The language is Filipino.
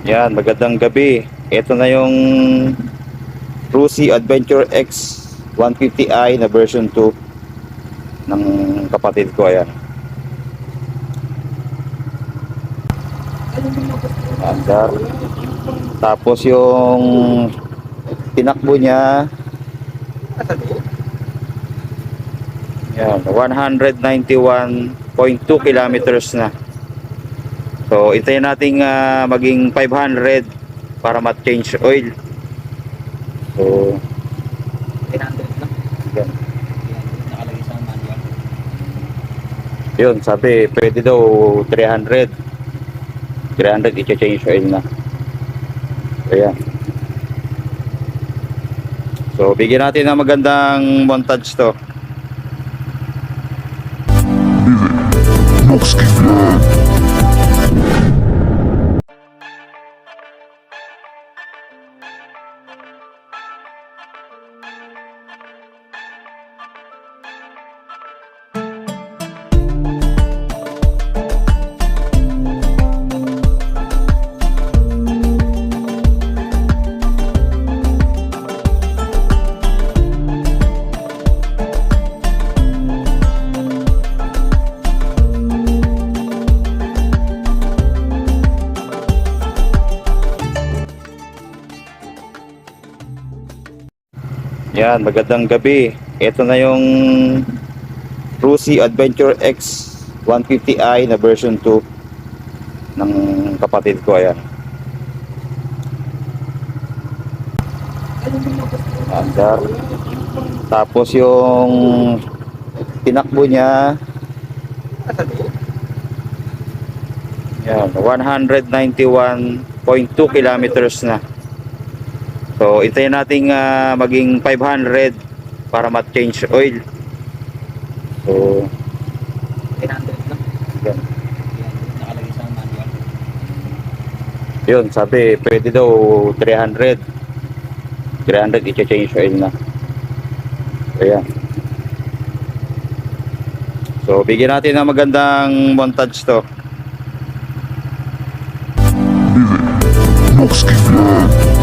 Yan, magandang gabi. Ito na yung Cruzy Adventure X 150i na version 2 ng kapatid ko. Ayan. Andar. Tapos yung tinakbo niya, yan, 191.2 kilometers na. So, hintayin natin maging 500 para ma-change oil. So, 300 lang. yan. Nakalagay sa manual. Yun, sabi, pwede daw 300 i-change oil na. Ayan. So, bigyan natin ng magandang montage to. Yan, magandang gabi. Ito na yung Cruzy Adventure X 150i na version 2 ng kapatid ko. Ayan. Andar. Tapos yung tinakbo niya, yan, 191.2 kilometers na. So, hintayin natin maging 500 para ma-change oil. So, 300 lang. yan. Nakalagay sa manual. Yun, sabi, pwede daw 300 i-change oil na. Ayan. So, bigyan natin ng magandang montage to. Looks good.